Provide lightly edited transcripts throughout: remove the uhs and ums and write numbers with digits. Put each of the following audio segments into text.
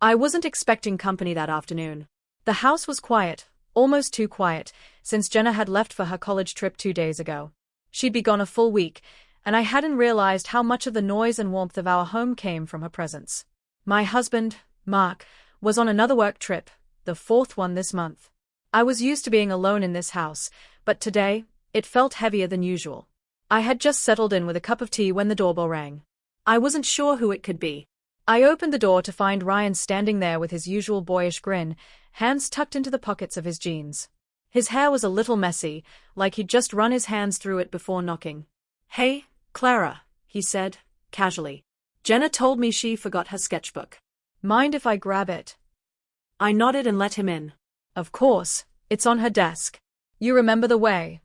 I wasn't expecting company that afternoon. The house was quiet, almost too quiet, since Jenna had left for her college trip 2 days ago. She'd be gone a full week, and I hadn't realized how much of the noise and warmth of our home came from her presence. My husband, Mark, was on another work trip, the fourth one this month. I was used to being alone in this house, but today, it felt heavier than usual. I had just settled in with a cup of tea when the doorbell rang. I wasn't sure who it could be. I opened the door to find Ryan standing there with his usual boyish grin, hands tucked into the pockets of his jeans. His hair was a little messy, like he'd just run his hands through it before knocking. "Hey, Clara," he said, casually. "Jenna told me she forgot her sketchbook. Mind if I grab it?" I nodded and let him in. "Of course, it's on her desk. You remember the way."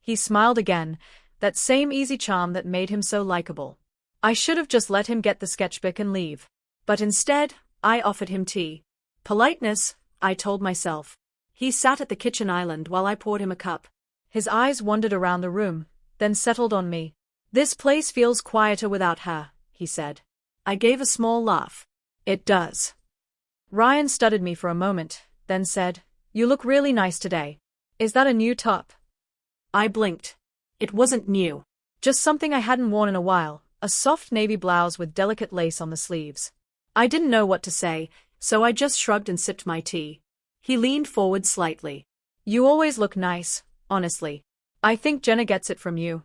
He smiled again, that same easy charm that made him so likable. I should have just let him get the sketchbook and leave. But instead, I offered him tea. Politeness, I told myself. He sat at the kitchen island while I poured him a cup. His eyes wandered around the room, then settled on me. "This place feels quieter without her," he said. I gave a small laugh. "It does." Ryan studied me for a moment, then said, "You look really nice today. Is that a new top?" I blinked. It wasn't new. Just something I hadn't worn in a while, a soft navy blouse with delicate lace on the sleeves. I didn't know what to say, so I just shrugged and sipped my tea. He leaned forward slightly. "You always look nice, honestly. I think Jenna gets it from you."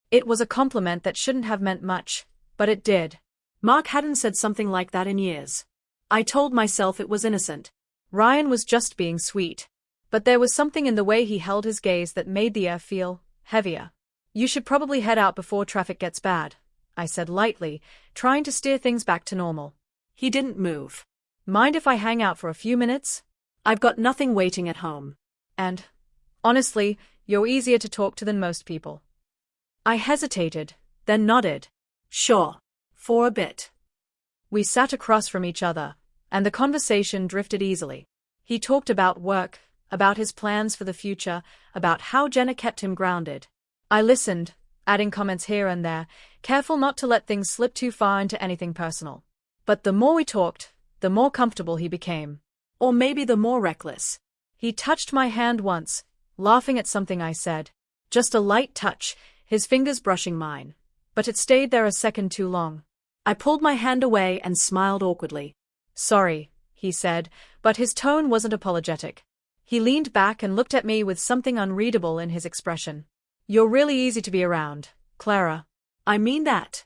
It was a compliment that shouldn't have meant much, but it did. Mark hadn't said something like that in years. I told myself it was innocent. Ryan was just being sweet. But there was something in the way he held his gaze that made the air feel heavier. "You should probably head out before traffic gets bad," I said lightly, trying to steer things back to normal. He didn't move. "Mind if I hang out for a few minutes? I've got nothing waiting at home. And, honestly, you're easier to talk to than most people." I hesitated, then nodded. "Sure. For a bit." We sat across from each other, and the conversation drifted easily. He talked about work, about his plans for the future, about how Jenna kept him grounded. I listened, adding comments here and there, careful not to let things slip too far into anything personal. But the more we talked, the more comfortable he became. Or maybe the more reckless. He touched my hand once, laughing at something I said. Just a light touch, his fingers brushing mine. But it stayed there a second too long. I pulled my hand away and smiled awkwardly. "Sorry," he said, but his tone wasn't apologetic. He leaned back and looked at me with something unreadable in his expression. "You're really easy to be around, Clara." "I mean that."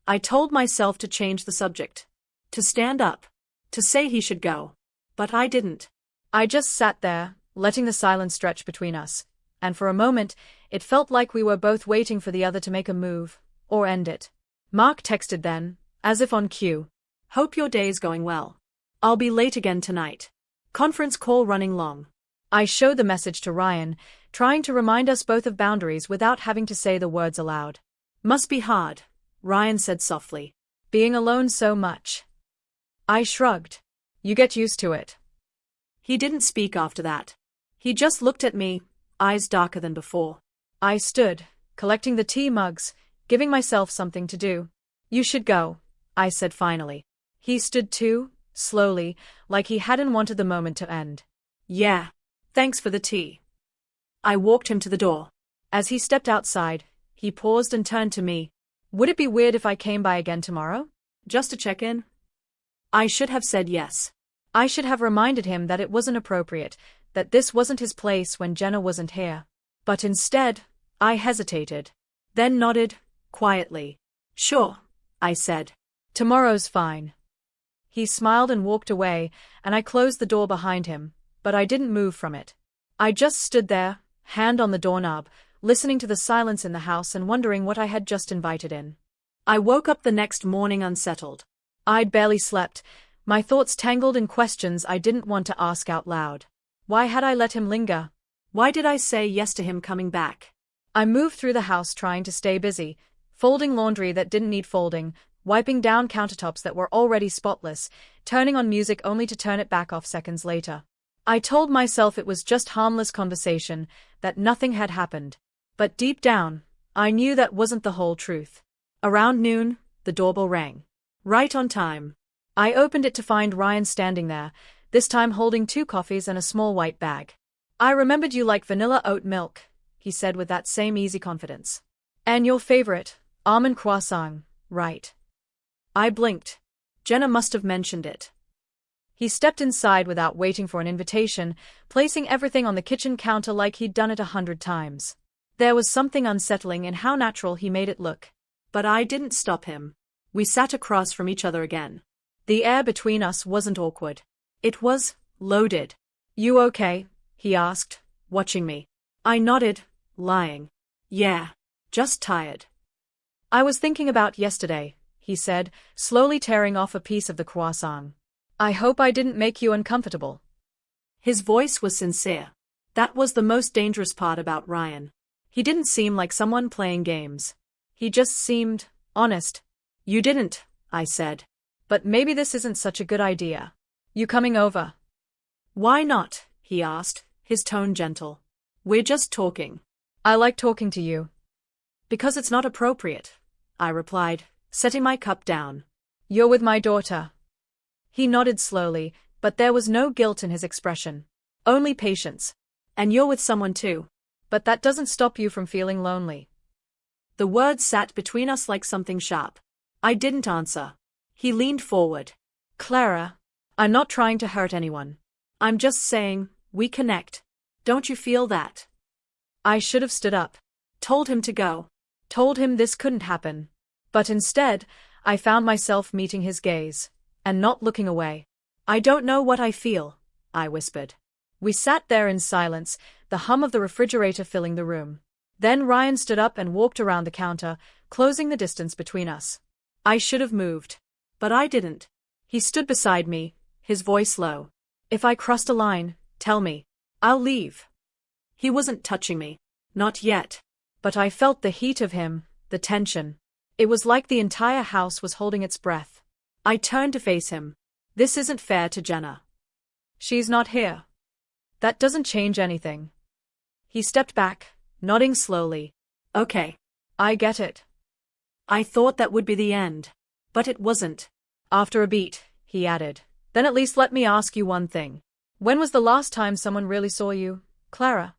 I told myself to change the subject. To stand up. To say he should go. But I didn't. I just sat there, letting the silence stretch between us, and for a moment, it felt like we were both waiting for the other to make a move, or end it. Mark texted then, as if on cue. "Hope your day's going well. I'll be late again tonight. Conference call running long." I showed the message to Ryan, trying to remind us both of boundaries without having to say the words aloud. "Must be hard," Ryan said softly. "Being alone so much." I shrugged. "You get used to it." He didn't speak after that. He just looked at me, eyes darker than before. I stood, collecting the tea mugs, giving myself something to do. "You should go," I said finally. He stood too, slowly, like he hadn't wanted the moment to end. "Yeah. Thanks for the tea." I walked him to the door. As he stepped outside, he paused and turned to me. "Would it be weird if I came by again tomorrow? Just to check in?" I should have said yes. I should have reminded him that it wasn't appropriate, that this wasn't his place when Jenna wasn't here. But instead, I hesitated. Then nodded, quietly. "Sure," I said. "Tomorrow's fine." He smiled and walked away, and I closed the door behind him, but I didn't move from it. I just stood there, hand on the doorknob, listening to the silence in the house and wondering what I had just invited in. I woke up the next morning unsettled. I'd barely slept, my thoughts tangled in questions I didn't want to ask out loud. Why had I let him linger? Why did I say yes to him coming back? I moved through the house trying to stay busy, folding laundry that didn't need folding, wiping down countertops that were already spotless, turning on music only to turn it back off seconds later. I told myself it was just harmless conversation, that nothing had happened. But deep down, I knew that wasn't the whole truth. Around noon, the doorbell rang. Right on time. I opened it to find Ryan standing there, this time holding 2 coffees and a small white bag. "I remembered you like vanilla oat milk," he said with that same easy confidence. "And your favorite, almond croissant, right?" I blinked. Jenna must have mentioned it. He stepped inside without waiting for an invitation, placing everything on the kitchen counter like he'd done it 100 times. There was something unsettling in how natural he made it look. But I didn't stop him. We sat across from each other again. The air between us wasn't awkward. It was loaded. "You okay?" he asked, watching me. I nodded, lying. "Yeah, just tired." "I was thinking about yesterday," he said, slowly tearing off a piece of the croissant. "I hope I didn't make you uncomfortable." His voice was sincere. That was the most dangerous part about Ryan. He didn't seem like someone playing games. He just seemed honest. "You didn't," I said. "But maybe this isn't such a good idea. You coming over?" "Why not?" he asked, his tone gentle. "We're just talking." "I like talking to you." "Because it's not appropriate," I replied, setting my cup down. "You're with my daughter." He nodded slowly, but there was no guilt in his expression. Only patience. "And you're with someone too." "But that doesn't stop you from feeling lonely." The words sat between us like something sharp. I didn't answer. He leaned forward. "Clara, I'm not trying to hurt anyone. I'm just saying, we connect. Don't you feel that?" I should have stood up. Told him to go. Told him this couldn't happen. But instead, I found myself meeting his gaze. And not looking away. "I don't know what I feel," I whispered. We sat there in silence, the hum of the refrigerator filling the room. Then Ryan stood up and walked around the counter, closing the distance between us. I should have moved. But I didn't. He stood beside me, his voice low. "If I crossed a line, tell me. I'll leave." He wasn't touching me. Not yet. But I felt the heat of him, the tension. It was like the entire house was holding its breath. I turned to face him. "This isn't fair to Jenna. She's not here." "That doesn't change anything." He stepped back, nodding slowly. "Okay. I get it." I thought that would be the end. But it wasn't. After a beat, he added, "Then at least let me ask you one thing. When was the last time someone really saw you, Clara?"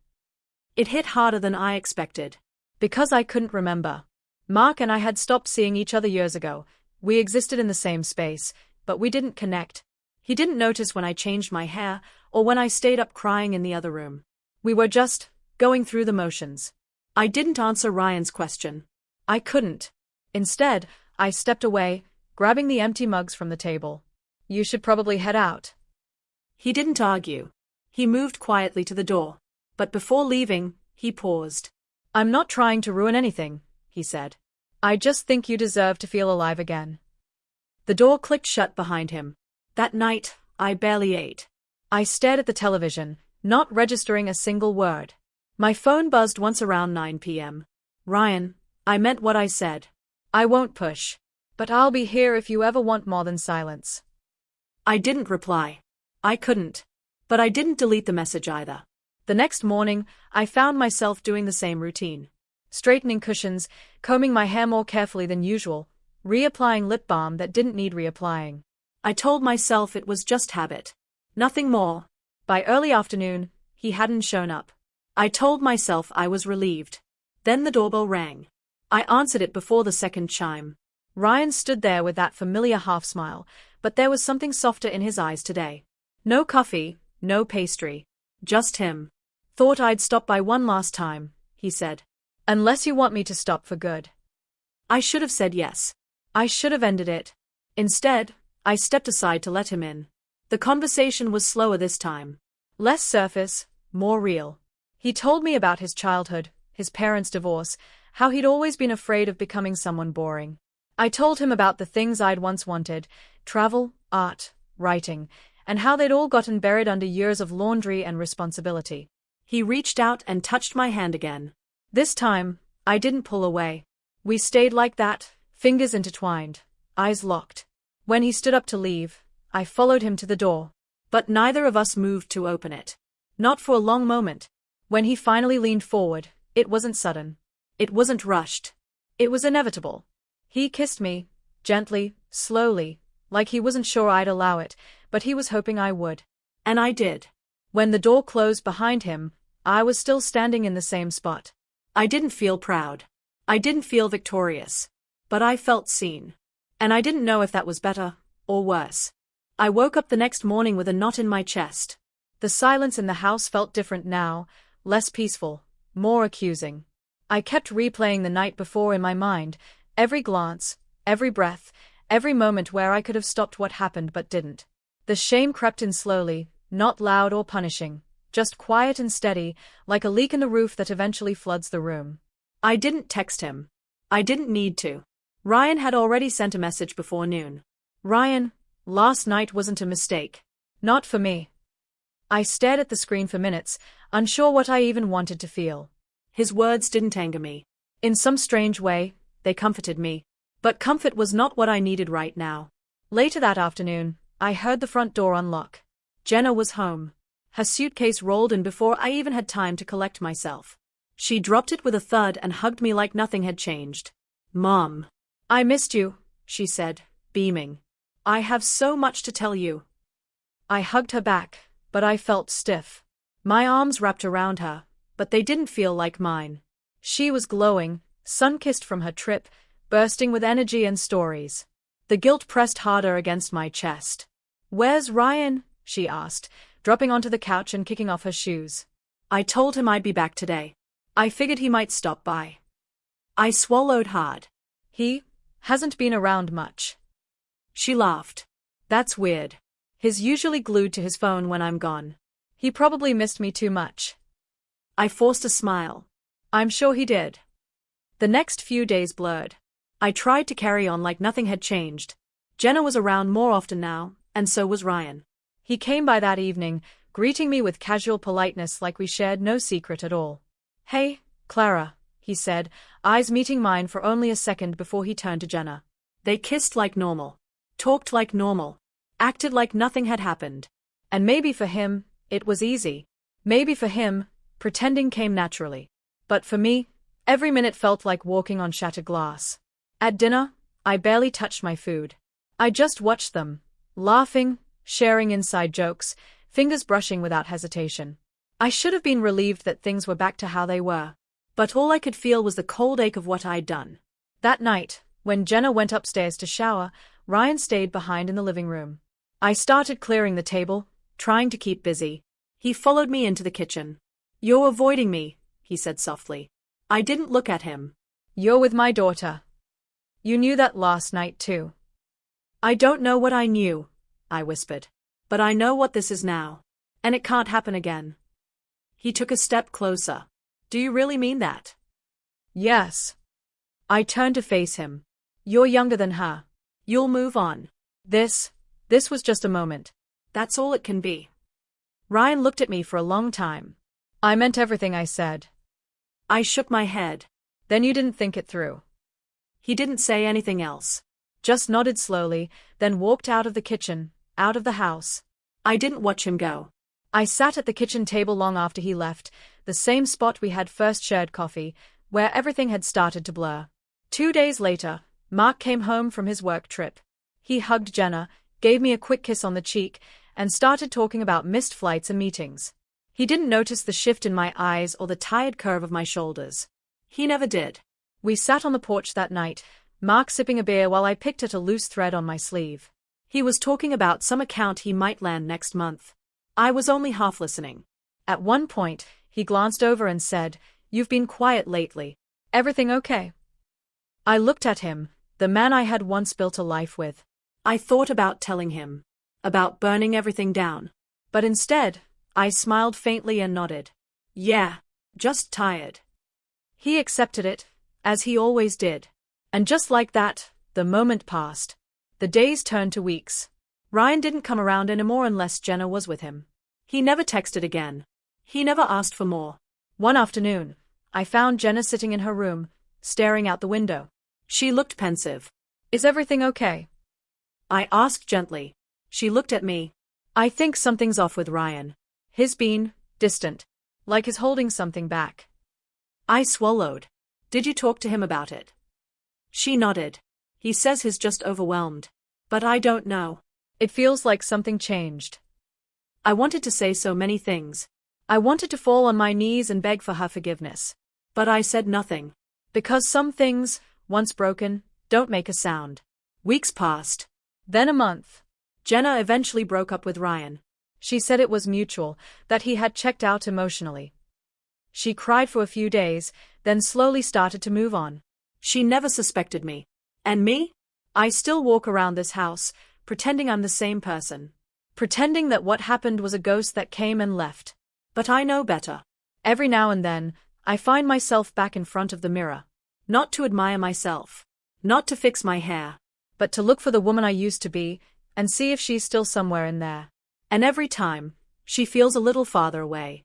It hit harder than I expected. Because I couldn't remember. Mark and I had stopped seeing each other years ago. We existed in the same space, but we didn't connect. He didn't notice when I changed my hair, or when I stayed up crying in the other room. We were just going through the motions. I didn't answer Ryan's question. I couldn't. Instead, I stepped away, grabbing the empty mugs from the table. "You should probably head out." He didn't argue. He moved quietly to the door. But before leaving, he paused. "I'm not trying to ruin anything," he said. "I just think you deserve to feel alive again." The door clicked shut behind him. That night, I barely ate. I stared at the television, not registering a single word. My phone buzzed once around 9 p.m. "Ryan, I meant what I said. I won't push. But I'll be here if you ever want more than silence." I didn't reply. I couldn't. But I didn't delete the message either. The next morning, I found myself doing the same routine. Straightening cushions, combing my hair more carefully than usual, reapplying lip balm that didn't need reapplying. I told myself it was just habit. Nothing more. By early afternoon, he hadn't shown up. I told myself I was relieved. Then the doorbell rang. I answered it before the second chime. Ryan stood there with that familiar half-smile, but there was something softer in his eyes today. No coffee, no pastry. Just him. "Thought I'd stop by one last time," he said. "Unless you want me to stop for good." I should have said yes. I should have ended it. Instead, I stepped aside to let him in. The conversation was slower this time. Less surface, more real. He told me about his childhood, his parents' divorce, how he'd always been afraid of becoming someone boring. I told him about the things I'd once wanted, travel, art, writing, and how they'd all gotten buried under years of laundry and responsibility. He reached out and touched my hand again. This time, I didn't pull away. We stayed like that, fingers intertwined, eyes locked. When he stood up to leave, I followed him to the door. But neither of us moved to open it. Not for a long moment. When he finally leaned forward, it wasn't sudden. It wasn't rushed. It was inevitable. He kissed me, gently, slowly, like he wasn't sure I'd allow it, but he was hoping I would. And I did. When the door closed behind him, I was still standing in the same spot. I didn't feel proud. I didn't feel victorious. But I felt seen. And I didn't know if that was better or worse. I woke up the next morning with a knot in my chest. The silence in the house felt different now, less peaceful, more accusing. I kept replaying the night before in my mind, every glance, every breath, every moment where I could have stopped what happened but didn't. The shame crept in slowly, not loud or punishing, just quiet and steady, like a leak in the roof that eventually floods the room. I didn't text him. I didn't need to. Ryan had already sent a message before noon. Ryan, last night wasn't a mistake. Not for me. I stared at the screen for minutes, unsure what I even wanted to feel. His words didn't anger me. In some strange way, they comforted me. But comfort was not what I needed right now. Later that afternoon, I heard the front door unlock. Jenna was home. Her suitcase rolled in before I even had time to collect myself. She dropped it with a thud and hugged me like nothing had changed. "Mom." "I missed you," she said, beaming. "I have so much to tell you." I hugged her back, but I felt stiff. My arms wrapped around her, but they didn't feel like mine. She was glowing, sun-kissed from her trip, bursting with energy and stories. The guilt pressed harder against my chest. "Where's Ryan?" she asked, dropping onto the couch and kicking off her shoes. "I told him I'd be back today. I figured he might stop by." I swallowed hard. "He hasn't been around much." She laughed. "That's weird. He's usually glued to his phone when I'm gone." "He probably missed me too much." I forced a smile. "I'm sure he did." The next few days blurred. I tried to carry on like nothing had changed. Jenna was around more often now, and so was Ryan. He came by that evening, greeting me with casual politeness like we shared no secret at all. "Hey, Clara," he said, eyes meeting mine for only a second before he turned to Jenna. They kissed like normal, talked like normal, acted like nothing had happened. And maybe for him, it was easy. Maybe for him, pretending came naturally. But for me, every minute felt like walking on shattered glass. At dinner, I barely touched my food. I just watched them, laughing, sharing inside jokes, fingers brushing without hesitation. I should have been relieved that things were back to how they were. But all I could feel was the cold ache of what I'd done. That night, when Jenna went upstairs to shower, Ryan stayed behind in the living room. I started clearing the table, trying to keep busy. He followed me into the kitchen. "You're avoiding me," he said softly. I didn't look at him. "You're with my daughter. You knew that last night too." "I don't know what I knew," I whispered. "But I know what this is now. And it can't happen again." He took a step closer. "Do you really mean that?" "Yes." I turned to face him. "You're younger than her. You'll move on." This was just a moment. "That's all it can be." Ryan looked at me for a long time. "I meant everything I said." I shook my head. "Then you didn't think it through." He didn't say anything else. Just nodded slowly, then walked out of the kitchen, out of the house. I didn't watch him go. I sat at the kitchen table long after he left, the same spot we had first shared coffee, where everything had started to blur. 2 days later, Mark came home from his work trip. He hugged Jenna, gave me a quick kiss on the cheek, and started talking about missed flights and meetings. He didn't notice the shift in my eyes or the tired curve of my shoulders. He never did. We sat on the porch that night, Mark sipping a beer while I picked at a loose thread on my sleeve. He was talking about some account he might land next month. I was only half listening. At one point, he glanced over and said, "You've been quiet lately. Everything okay?" I looked at him, the man I had once built a life with. I thought about telling him. About burning everything down. But instead, I smiled faintly and nodded. "Yeah, just tired." He accepted it, as he always did. And just like that, the moment passed. The days turned to weeks. Ryan didn't come around anymore unless Jenna was with him. He never texted again. He never asked for more. One afternoon, I found Jenna sitting in her room, staring out the window. She looked pensive. "Is everything okay?" I asked gently. She looked at me. "I think something's off with Ryan. He's been distant, like he's holding something back." I swallowed. "Did you talk to him about it?" She nodded. "He says he's just overwhelmed." But I don't know. It feels like something changed. I wanted to say so many things. I wanted to fall on my knees and beg for her forgiveness. But I said nothing. Because some things, once broken, don't make a sound. Weeks passed. Then a month. Jenna eventually broke up with Ryan. She said it was mutual, that he had checked out emotionally. She cried for a few days, then slowly started to move on. She never suspected me. And me? I still walk around this house, pretending I'm the same person. Pretending that what happened was a ghost that came and left. But I know better. Every now and then, I find myself back in front of the mirror. Not to admire myself. Not to fix my hair. But to look for the woman I used to be, and see if she's still somewhere in there. And every time, she feels a little farther away.